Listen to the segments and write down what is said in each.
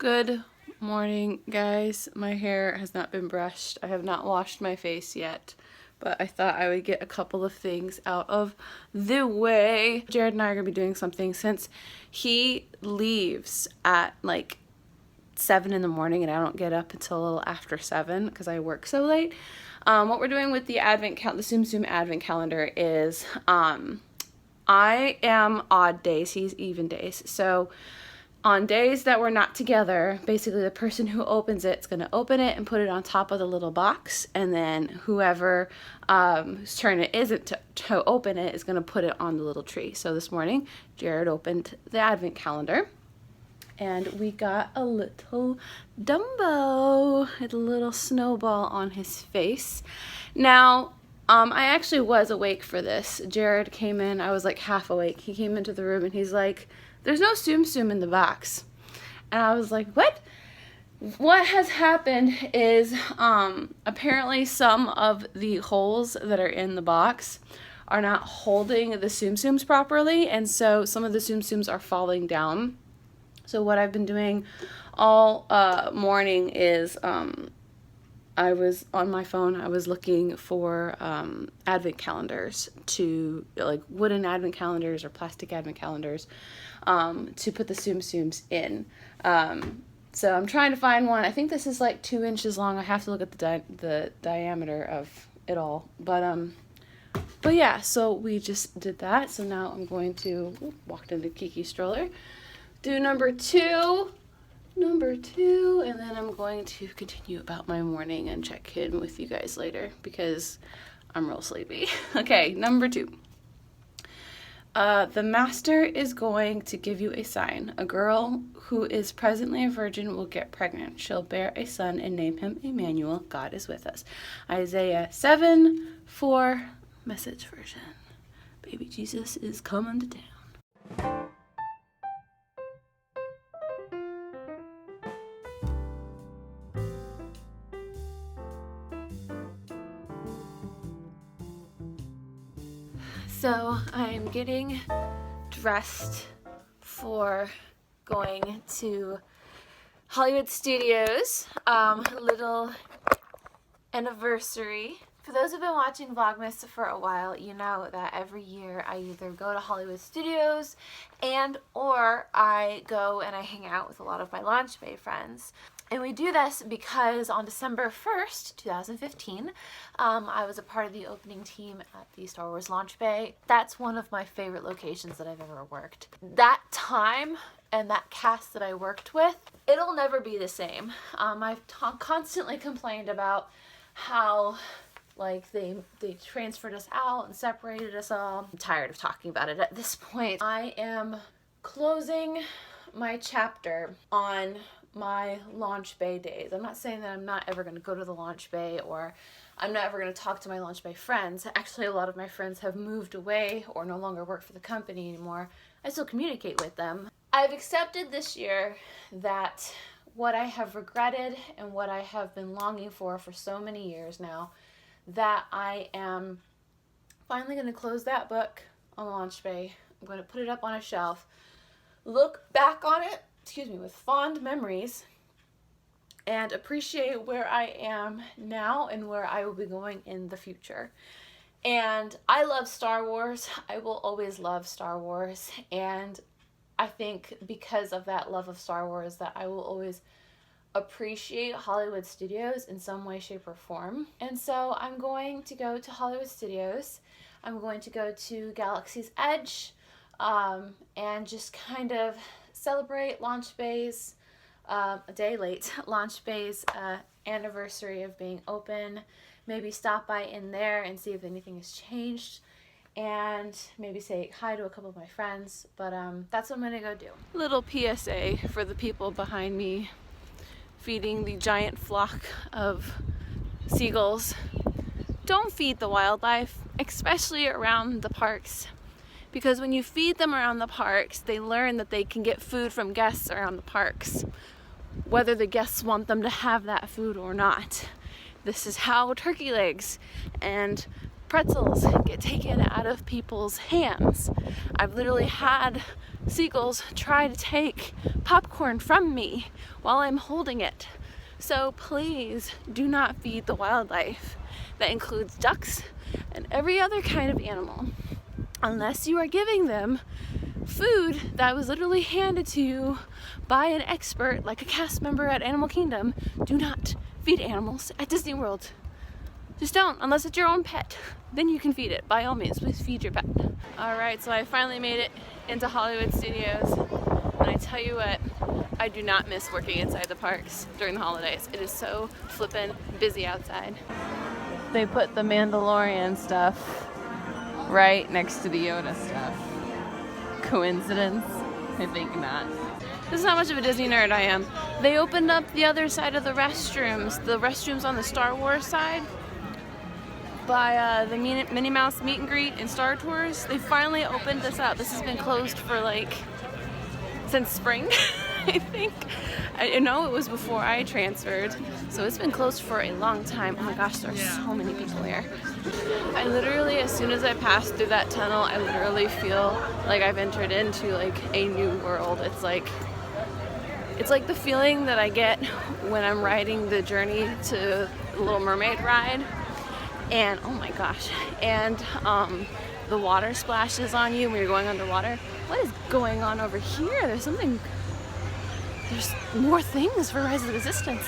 Good morning, guys. My hair has not been brushed. I have not washed my face yet, but I thought I would get a couple of things out of the way. Jared and I are going to be doing something since he leaves at like 7 in the morning and I don't get up until a little after 7 because I work so late. What we're doing with the the Zoom Zoom advent calendar is I am odd days, he's even days. So on days that we're not together, basically the person who opens it is going to open it and put it on top of the little box, and then whoever whose turn it isn't to open it is going to put it on the little tree. So this morning, Jared opened the advent calendar, and we got a little Dumbo, a little snowball on his face. Now, I actually was awake for this. Jared came in, I was like half awake. He came into the room and he's like, "There's no Tsum Tsum in the box." And I was like, what? What has happened is apparently some of the holes that are in the box are not holding the Tsum Tsums properly, and so some of the Tsum Tsums are falling down. So what I've been doing all morning is I was on my phone, I was looking for advent calendars, to like wooden advent calendars or plastic advent calendars, to put the Tsum Tsums in. So I'm trying to find one. I think this is like 2 inches long. I have to look at the diameter of it all. But yeah, so we just did that. So now I'm going to, walked into Kiki's stroller, do number two, and then I'm going to continue about my morning and check in with you guys later because I'm real sleepy. Okay, number 2. The master is going to give you a sign. A girl who is presently a virgin will get pregnant. She'll bear a son and name him Emmanuel. God is with us. Isaiah 7:4, Message version. Baby Jesus is coming to town. So I'm getting dressed for going to Hollywood Studios, little anniversary. For those who've been watching Vlogmas for a while, you know that every year I either go to Hollywood Studios or I go and I hang out with a lot of my Launch Bay friends. And we do this because on December 1st, 2015, I was a part of the opening team at the Star Wars Launch Bay. That's one of my favorite locations that I've ever worked. That time and that cast that I worked with, it'll never be the same. I've constantly complained about how like they transferred us out and separated us all. I'm tired of talking about it at this point. I am closing my chapter on my Launch Bay days. I'm not saying that I'm not ever going to go to the Launch Bay or I'm not ever going to talk to my Launch Bay friends. Actually, a lot of my friends have moved away or no longer work for the company anymore. I still communicate with them. I've accepted this year that what I have regretted and what I have been longing for so many years now, that I am finally going to close that book on Launch Bay. I'm going to put it up on a shelf, look back on it, with fond memories, and appreciate where I am now and where I will be going in the future. And I love Star Wars. I will always love Star Wars. And I think because of that love of Star Wars that I will always appreciate Hollywood Studios in some way, shape, or form. And so I'm going to go to Hollywood Studios. I'm going to go to Galaxy's Edge, and just kind of celebrate Launch Bay's, a day late, Launch Bay's anniversary of being open. Maybe stop by in there and see if anything has changed, and maybe say hi to a couple of my friends. But that's what I'm going to go do. Little PSA for the people behind me feeding the giant flock of seagulls. Don't feed the wildlife, especially around the parks. Because when you feed them around the parks, they learn that they can get food from guests around the parks, whether the guests want them to have that food or not. This is how turkey legs and pretzels get taken out of people's hands. I've literally had seagulls try to take popcorn from me while I'm holding it. So please do not feed the wildlife. That includes ducks and every other kind of animal. Unless you are giving them food that was literally handed to you by an expert, like a cast member at Animal Kingdom. Do not feed animals at Disney World. Just don't, unless it's your own pet. Then you can feed it. By all means, please feed your pet. Alright, so I finally made it into Hollywood Studios. And I tell you what, I do not miss working inside the parks during the holidays. It is so flippin' busy outside. They put the Mandalorian stuff right next to the Yoda stuff. Coincidence? I think not. This is how much of a Disney nerd I am. They opened up the other side of the restrooms on the Star Wars side by the Minnie Mouse meet and greet in Star Tours. They finally opened this up. This has been closed for like since spring, I think. I know it was before I transferred, so it's been closed for a long time. Oh my gosh, there are so many people here. I literally, as soon as I pass through that tunnel, I literally feel like I've entered into like a new world. It's like the feeling that I get when I'm riding the Journey to the Little Mermaid ride. And oh my gosh, and the water splashes on you when you're going underwater. What is going on over here? There's more things for Rise of the Resistance.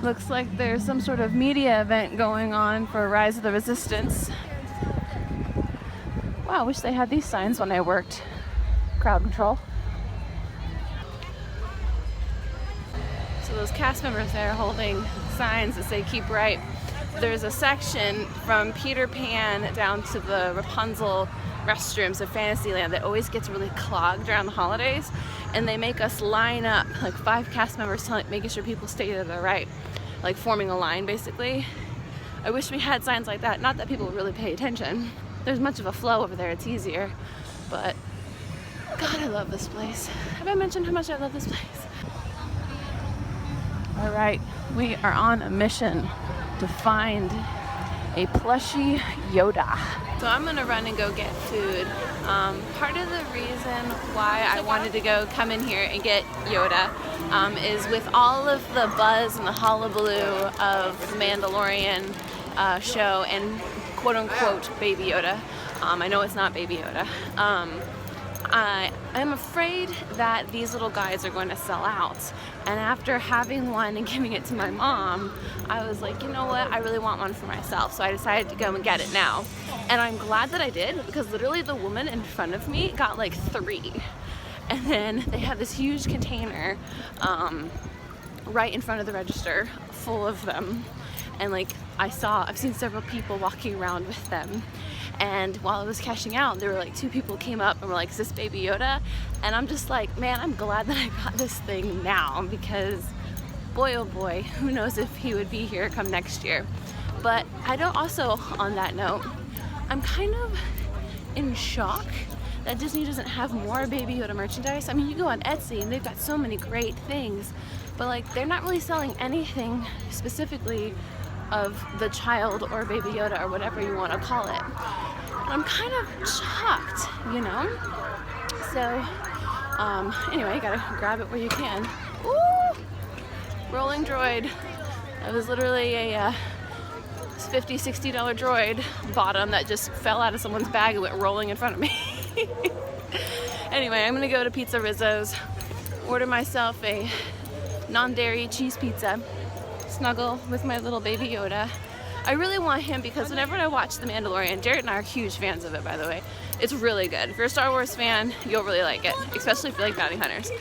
Looks like there's some sort of media event going on for Rise of the Resistance. Wow, I wish they had these signs when I worked crowd control. So those cast members there holding signs that say keep right. There's a section from Peter Pan down to the Rapunzel restrooms of Fantasyland that always gets really clogged around the holidays, and they make us line up, like 5 cast members making sure people stay to the right, like forming a line basically. I wish we had signs like that. Not that people really pay attention. There's much of a flow over there, it's easier, but God, I love this place. Have I mentioned how much I love this place? Alright, we are on a mission to find a plushie Yoda. So I'm gonna run and go get food. Part of the reason why I wanted to come in here and get Yoda is with all of the buzz and the hullabaloo of the Mandalorian show and quote unquote Baby Yoda. I know it's not Baby Yoda. I'm afraid that these little guys are going to sell out. And after having one and giving it to my mom, I was like, you know what, I really want one for myself. So I decided to go and get it now. And I'm glad that I did, because literally the woman in front of me got like 3. And then they have this huge container right in front of the register full of them. And like I've seen several people walking around with them. And while I was cashing out, there were like 2 people came up and were like, is this Baby Yoda? And I'm just like, man, I'm glad that I got this thing now, because boy, oh boy, who knows if he would be here come next year. But I don't also, on that note, I'm kind of in shock that Disney doesn't have more Baby Yoda merchandise. I mean, you go on Etsy and they've got so many great things, but like they're not really selling anything specifically of the child or Baby Yoda or whatever you want to call it. And I'm kind of shocked, you know? So, anyway, you gotta grab it where you can. Ooh! Rolling droid. That was literally a $50, $60 droid bottom that just fell out of someone's bag and went rolling in front of me. Anyway, I'm gonna go to Pizza Rizzo's, order myself a non-dairy cheese pizza, snuggle with my little Baby Yoda. I really want him because whenever I watch The Mandalorian, Jared and I are huge fans of it, by the way. It's really good. If you're a Star Wars fan, you'll really like it, especially if you like bounty hunters.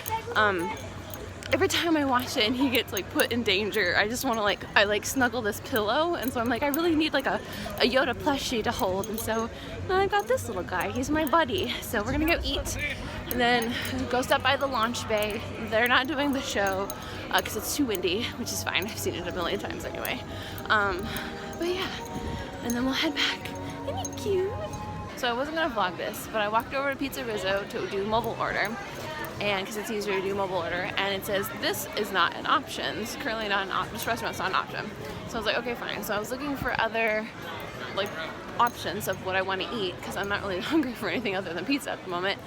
Every time I watch it and he gets like put in danger, I just want to I snuggle this pillow, and so I'm like, I really need like a Yoda plushie to hold, and so I got this little guy. He's my buddy. So we're gonna go eat and then go stop by the launch bay. They're not doing the show because it's too windy, which is fine. I've seen it a million times anyway. But yeah, and then we'll head back. Isn't he cute? So I wasn't gonna vlog this, but I walked over to Pizza Rizzo to do mobile order, and because it's easier to do mobile order, and it says this is not an option. It's currently not an option. This restaurant's not an option. So I was like, okay, fine. So I was looking for other like options of what I want to eat because I'm not really hungry for anything other than pizza at the moment.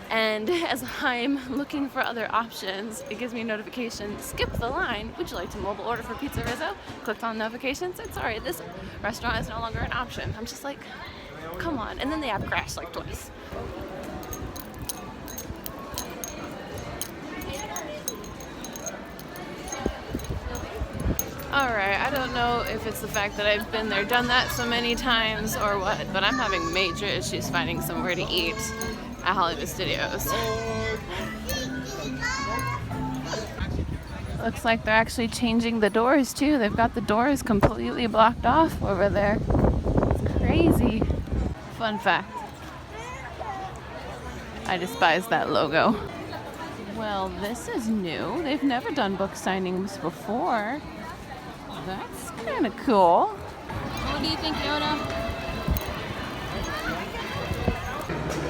And as I'm looking for other options, it gives me a notification, skip the line, would you like to mobile order for pizza Rizzo? Clicked on notifications, and sorry, this restaurant is no longer an option. I'm just like, come on. And then the app crashed like twice. Alright, I don't know if it's the fact that I've been there, done that so many times or what, but I'm having major issues finding somewhere to eat at Hollywood Studios. Looks like they're actually changing the doors too. They've got the doors completely blocked off over there. It's crazy. Fun fact. I despise that logo. Well, this is new. They've never done book signings before. That's kind of cool. What do you think, Yoda?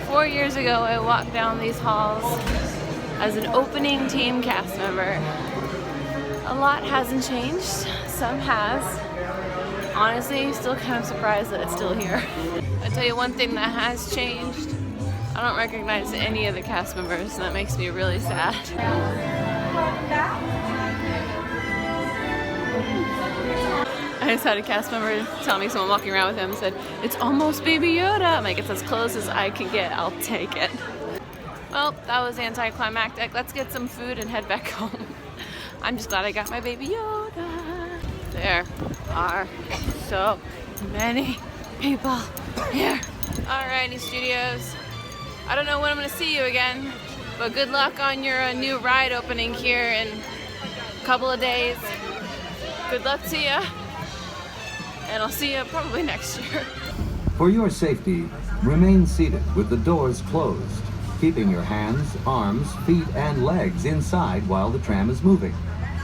4 years ago, I walked down these halls as an opening team cast member. A lot hasn't changed. Some has. Honestly, still kind of surprised that it's still here. I tell you one thing that has changed. I don't recognize any of the cast members, and that makes me really sad. I just had a cast member tell me, someone walking around with him said, "It's almost Baby Yoda." I'm like, it's as close as I can get, I'll take it. Well, that was anticlimactic. Let's get some food and head back home. I'm just glad I got my Baby Yoda. There are so many people here. Alrighty, studios. I don't know when I'm gonna see you again, but good luck on your new ride opening here in a couple of days. Good luck to you. And I'll see you probably next year. For your safety, remain seated with the doors closed, keeping your hands, arms, feet, and legs inside while the tram is moving.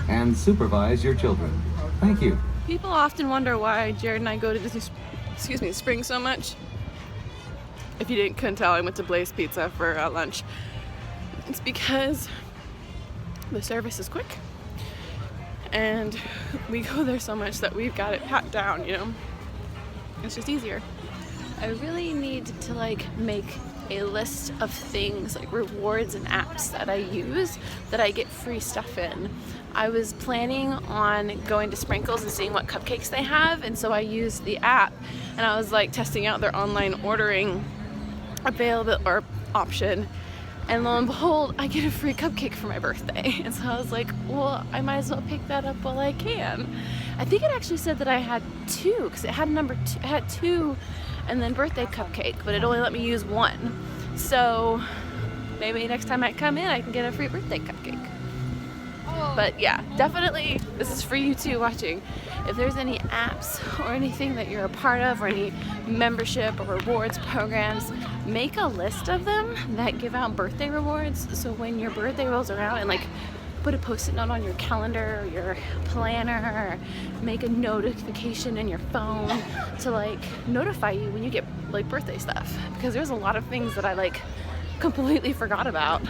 And supervise your children. Thank you. People often wonder why Jared and I go to Disney Springs so much. If you couldn't tell, I went to Blaze Pizza for lunch. It's because the service is quick. And we go there so much that we've got it pat down, you know? It's just easier. I really need to like make a list of things like rewards and apps that I use that I get free stuff in. I was planning on going to Sprinkles and seeing what cupcakes they have, and so I used the app and I was like testing out their online ordering available or option. And lo and behold, I get a free cupcake for my birthday. And so I was like, well, I might as well pick that up while I can. I think it actually said that I had two, because it had number two, it had two and then birthday cupcake, but it only let me use one. So maybe next time I come in, I can get a free birthday cupcake. But yeah, definitely, this is for you too watching. If there's any apps or anything that you're a part of, or any membership or rewards programs, make a list of them that give out birthday rewards. So when your birthday rolls around, and like put a post-it note on your calendar or your planner, or make a notification in your phone to like notify you when you get like birthday stuff. Because there's a lot of things that I like completely forgot about.